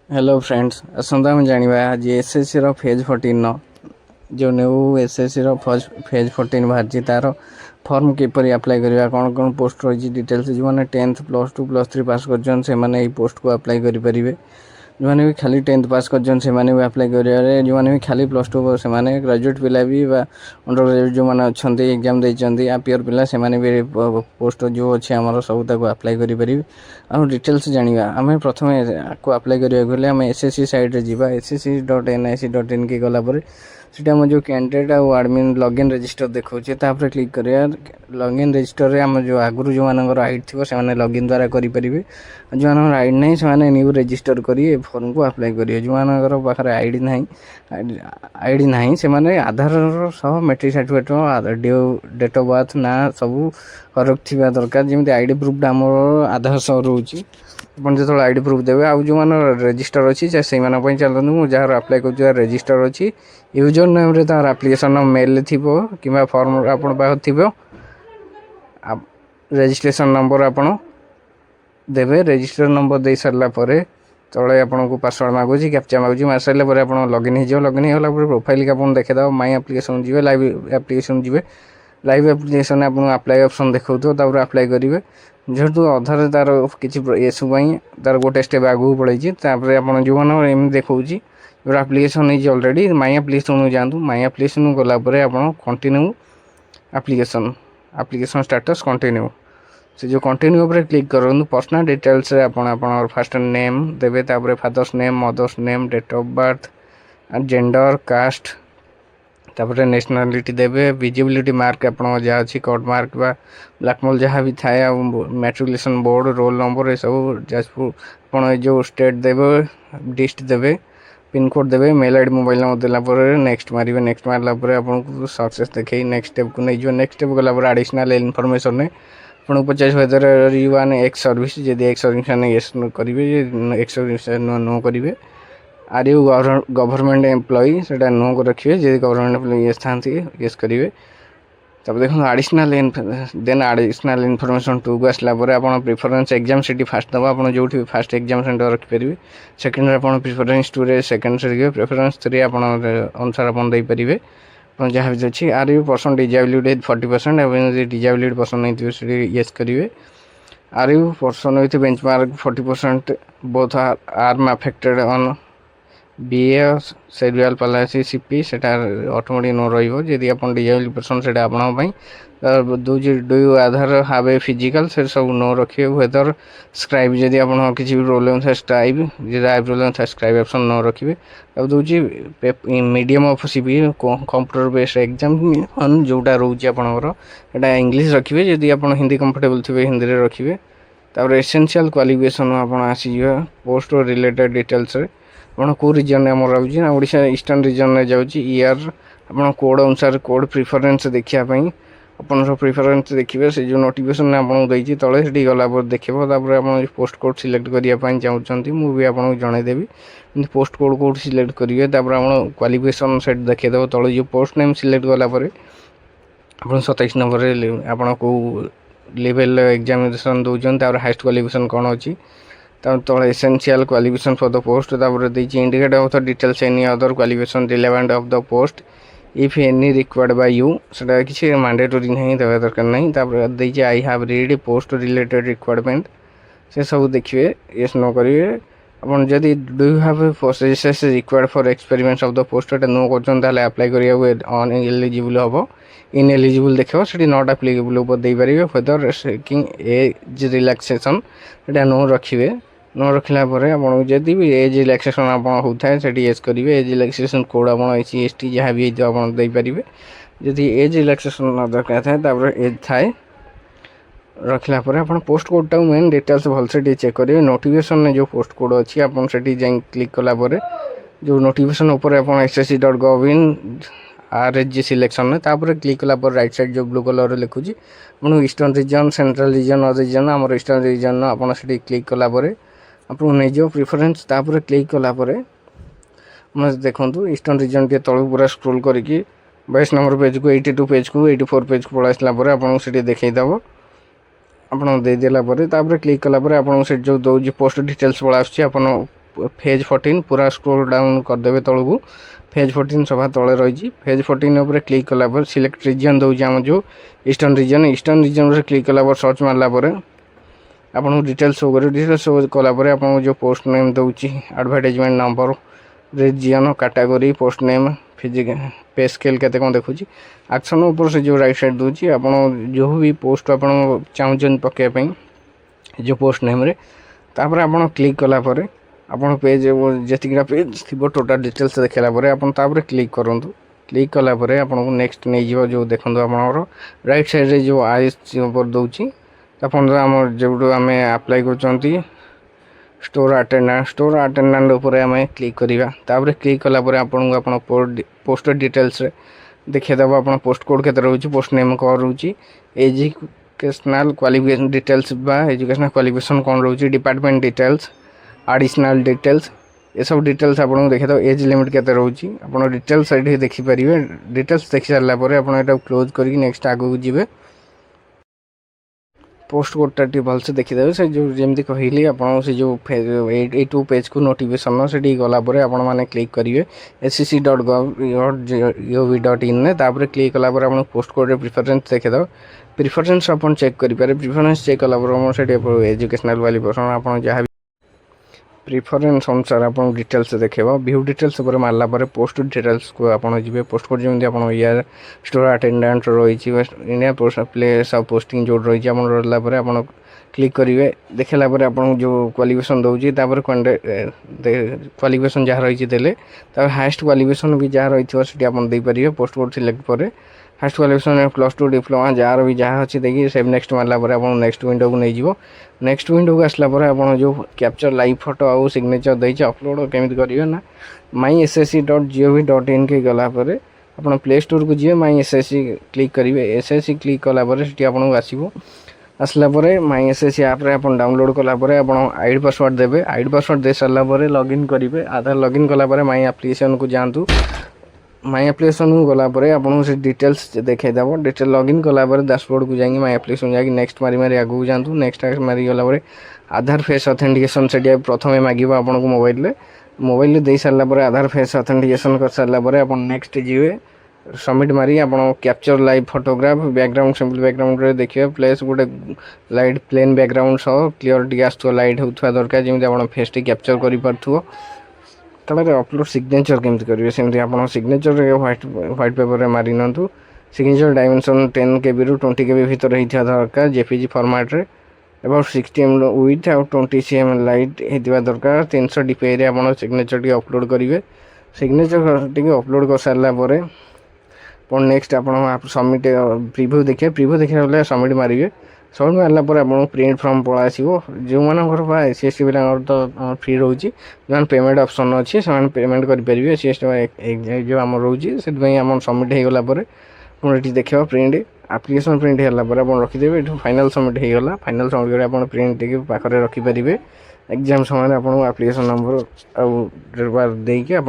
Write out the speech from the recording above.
hello friends आसंता आम जाना आज एसएससी फेज 14 जो न्यू एसएससी फेज 14 बाहरी तार फॉर्म किपर अप्लाई करवा कौन कौन पोस्ट रही डिटेल्स जो मैंने 10th +2 +3 पास कर पोस्ट को अप्लाई करेंगे जो मैंने भी खाली 10th पास कर भी अप्लाई करेंगे जो मैंने भी खाली +2 से ग्रेजुएट पिला भी अंडर ग्रेजुएट जो मैंने अच्छा एग्जाम देती आपियर पिला से भी पोस्ट जो अच्छे आम सब अप्लाई करेंगे आ डिटेल्स जाना आम प्रथम आपको अप्लाई करेंगे आम एसएससी साइट जा ssc.nic.in की गलापर सीटा आम जो कैंडिडेट आडमिन लॉगिन रजिस्टर देखा तापर क्लिक करिया लॉगिन रजिस्टर रे आम जो आगुरी जो मानकर आईडी थी से लॉगिन द्वारा करेंगे जो मान आईडी ना से न्यू रजिस्टर कर फॉर्म को अप्लाई करेंगे जो मानकर पाखे आईडी ना आईडी ना से आधार सह matric certificate date of birth ना सब करेक्ट थी दरकार जमी आईडी प्रूफ आम आधार सह रोचे अपन जो आईडी प्रूफ देवे आउ जो मान रजिस्टर अच्छी से चलते मुझे जार अप्लाई कर रजिस्टर अच्छी यूजर नेम रे तार एप्लिकेशन मेल थी कि फॉर्म आप थी रजिस्ट्रेशन नंबर आपड़ देवे रजिस्टर नंबर दे सारा तले आपन को पासवर्ड मागुच कैप्चा मागुच मार सारे आप लॉगिन होगा प्रोफाइल के आप देखेद माई एप्लिकेशन जी लाइव एप्लिकेशन जी लाइव एप्लिकेशन आप अप्लाई ऑप्शन देखो तापर अप्लाई करेंगे जेहेतु अधार तार किसी एसु तार गोटे स्टेप आगू पड़े आप जो मैंने देखा जो एप्लिकेशन है ऑलरेडी माई एप्लिकेशन जातु माई एप्लिकेशन गलापर आप कंटिन्यू एप्लिकेशन स्टेटस कंटिन्यू से जो कंटिन्यू उपर क्लिक करूँ पर्सनल डिटेल्स आप फास्ट नेम देवे तापर father's name mother's name date of birth gender caste तापर नेशनलिटी देवे विजिबिलिटी मार्क आप जहाँ अच्छी कट मार्क बा ब्लैकमेल जहाँ भी थाए मैट्रिकुलेशन बोर्ड रोल नंबर ये सब जाजपुर आप जो स्टेट देवे डिस्ट देवे पिन कोड देवे मेल आईडी मोबाइल नंबर देलापर नेक्स्ट मारे नेक्स्ट मारापर आपको सक्सेस देखे नेक्स्ट स्टेप को नहीं नेक्स्ट स्टेप गलापर एडिशनल इनफॉरमेशन आपको पचास whether you are ex service जब एक्स सर्विस येस करेंगे एक्स सर्विस नो करेंगे आर यू गवर्नमेंट एम्प्लॉई से नो को रखिए जब गवर्नमेंट एम्प्लॉई येस था येस करेंगे तब देखो आडिशनल देन आडिशनल इनफॉरमेशन 2 को आसला आप प्रिफरेन्स एग्जाम से फास्ट दबा आप जो फास्ट एग्जाम सेंटर रखिपारे सेकेंड आप प्रिफरेन्स 2 रे सेकेंड से प्रिफरेन्स 3 आप अनुसार आप देपारे जहाँ भी अच्छी are you person disability 40% disability person नहीं येस करेंगे are you person with benchmark 40% both arm affected on BA cerebral paralysis CP से ऑटोमेटिक नो रही आप डिजेबल पर्सन से do you Aadhaar have a physical से सब नो रखिए वेदर स्क्राइब जदि आप किसी भी रोल था स्क्राइब जब रोल था स्क्राइब ऑप्शन नो रखिए अब दूसरी medium of CP computer based exam जोटा रोचे आपंकर इंग्लीश रखिए जदि आप हिंदी कंफर्टेबल थे हिंदी में रखिए तापर एसेंशियल क्वालिफिकेशन आप आसीजे पोस्ट रिलेटेड डिटेल्स आप कौ रिजन आम रोचे ना ओडिशा ईस्टर्न रिजन में जाऊँगी ईयर आप कोड अनुसार कोड प्रिफरेन्स देखापी अपन प्रिफरेन्स देखिए से जो नोटिफिकेशन आपको देती तले से गला देखो आप पोस्ट कोड सिलेक्ट करने चाहते मुझे आपको जनईदेवी पोस्ट कोड कौट सिलेक्ट करेंगे आप क्वालिफिकेशन सेट देखीदेव तले जो पोस्ट नेम सिलेक्ट कलापर आप 27 नंबर आप कौ लेवल एग्जामिनेशन दौरान हाइस्ट क्वालिफिकेशन कौन अच्छी तले essential qualification for the post indicate of the details any other qualification relevant of the post if any required by you से किसी मैंडेटरी नहीं देवा दरकार नहीं देखिए I have read post related requirement से सब देखिए येस नो करेंगे आप जदि do you have process required for experiments of the post no कर अप्लाई करिए अन एलिजिबल हम इन एलिजिबल देखो से नॉट एप्लिकेबल देपारे वेदर सेकिंग एज रिलैक्सेशन से नो रखिए नो रखला आपको जदि भी एज रिलैक्सेशन आप होता है येस करेंगे एज रिलैक्सेशन कोड आप SC ST जहाँ भी आपरे जदि एज रिलैक्सेशन दरकार थाए एज थाए रखला आप पोस्ट कोडटा मेन डिटेल्स भलसे चेक करेंगे नोटिफिकेशन में जो पोस्ट कोड अच्छी आप क्लिक कलापर जो नोटिफिकेशन उपर आप ssc.gov.in RSG सिलेक्शन में तापर क्लिक कलापर राइट साइड जो ब्लू कलर लिखुची आपको eastern region central region other region आम ईस्टर्न रिजन आप क्लिक कलापर आपको नहीं जो प्रिफरेन्स तापर क्लिक कलापर देखो ईस्टर्न रिजन के तलू पूरा स्क्रोल करके 22 नंबर पेज को 82 पेज को 84 पेज को पड़ा आसला आपको देखईदेव आप देदेला क्लिक कलापर आपको जो दौर पोस्ट डिटेल्स पड़ा आप फेज 14 पूरा स्क्रोल डाउन करदेवे तलू फेज 14 सभा तले रही फेज 14 उपर क्लिक कलापर सिलेक्ट रीजन दूसरी आम जो ईस्टर्न रीजन क्लिक कलापर सर्च मारापर आपको डिटेल्स शो कर डिटेल्स शो कलापर आप जो पोस्ट नेम दूसरी advertisement number region category post name physical pay scale केते कौन देखुची एक्शन ऊपर से जो राइट साइड दूसरी आप जो भी पोस्ट आप चाहूँ पकड़ जो पोस्ट नेम रे तापर आप क्लिक कलापर आप पेज जितकीटा पेज थी टोटाल डिटेल्स देखला आप क्लिक करूँ क्लिक कलापर आपको नेक्स्ट नहीं जो देखो आप राइट साइड रे जो आइस दूसरी आम जो आम आप्लाय कर स्टोर अटेंडेंट उपर आम क्लिक करवा क्लिक कलापर आपको पोस्ट डिटेल्स देखिदेव आप पोस्ट कोड के रोचे पोस्ट नेम कौन रोचे एजुकेशनल क्वालिफिकेशन डिटेल्स बा एजुकेशनल क्वालिफिकेशन कौन रोचे डिपार्टमेंट डिटेल्स एडिशनल डिटेल्स ये सब डिटेल्स आपको देखिए एज लिमिट के रोचे आप डिटेल्स ये देखिपारे डिटेल्स देखी सारापर आप क्लोज कर नेक्स्ट आगू जी पोस्ट कोडटा भलसे देखीदे से जो जमी कहली आप जो टू पेज को नोटिफिकेशन से गलापर आपने क्लिक करेंगे scc.gov.in तापर क्लिक कलापर आप पोस्ट कोड प्रिफरेन्स देखीद प्रिफरेन्स आप चेक करेंगे प्रिफरेन्स चेक कलापर से एजुकेशनल क्वालिफिकेशन आप जहाँ प्रिफरेन्स अनुसार आप डिटेल्स देखा व्यू डिटेल्स मारला पोस्ट डिटेल्स को आप जी पोस्ट कोड जमी आप यार स्टोर अटेंडेंट रही India post place of posting जो रही आप क्लिक करेंगे देखला आप जो क्वालिफिकेशन दूसरी क्वालिफिकेशन जहाँ रही देले हाएस्ट क्वालिफिकेशन भी जहाँ रही आप पोस्ट कोड सिलेक्ट पर हाएस्ट क्वालिफिकेशन +2 डिप्लोमा जार भी जहाँ अच्छी देखिए सेव नेक्स्ट मारला आप नेक्स्ट विंडो को नहीं नेक्स्ट विंडो को आसला आप जो कैप्चर लाइव फोटो आउ सिग्नेचर देती अपलोड केमी करेंगे ना myssc.gov.in के गलापर आप प्ले स्टोर को जी myssc क्लिक करेंगे एसएससी क्लिक कलापर से आपको आसो आसला myssc आप डाउनलोड कलापर आप आईडी पासवर्ड देवे आईडी पासवर्ड दे सारापर लॉगिन करेंगे आधार लॉगिन कलापर माई एप्लिकेशन को जातु माई एप्लिकेशन को गलापर आपको से डिटेल्स देखा डिटेल लॉगिन कलापर डैशबोर्ड को जाएंगे माई एप्लिकेशन जाकि नेक्स्ट मारी मारी आगू जातु नेक्स्ट मारी गलापर आधार फेस ऑथेंटिकेशन से प्रथम मांग आपको मोबाइल दे सारापर आधार फेस ऑथेंटिकेशन कर सारापर आप नेक्स्ट जीवे सबमिट मारी आप capture live photograph background simple background देखिए प्लेस गोटे लाइट प्लेन बैकग्राउंड सह क्लीयरिटी आसो लाइट होता दरकार जमी आप फेस टी कैप्चर कर अपलोड सिग्नेचर केमती करेंगे सेमती आप सिग्नेचर व्हाइट पेपर मारी नियंतु सिग्नेचर डायमेंशन 10 KB रू 20 KB भितर होता दरकार जेपीजी फॉर्मेट रे अबाउट 60 mm विथ आउ 20 cm लाइट होता दरकार 300 DPI रे आप सिग्नेचर टी अपलोड करेंगे सिग्नेचर टी अपलोड कर सारापर नेक्स्ट आप सबमिट प्रिव्यू देखिए प्रिव्यू देखा सबमिट मारे सबमिट मारापर आपको प्रिंट फॉर्म पड़ा आसो जो मानकर एससी पिला तो फ्री रोचे जो पेमेंट ऑप्शन अच्छी से पेमेंट करेंगे एससी जो आम रोचे से सबमिट हो गलापर पुणी देखा प्रिंट एप्लिकेशन प्रिंट होगापर आप रखिदेवे फाइनल सबमिट होगा फाइनल सबमिट कर प्रिंट टी पाखे रखिपारे एग्जाम समय आपको एप्लिकेशन नंबर आउ डेट बार देके आप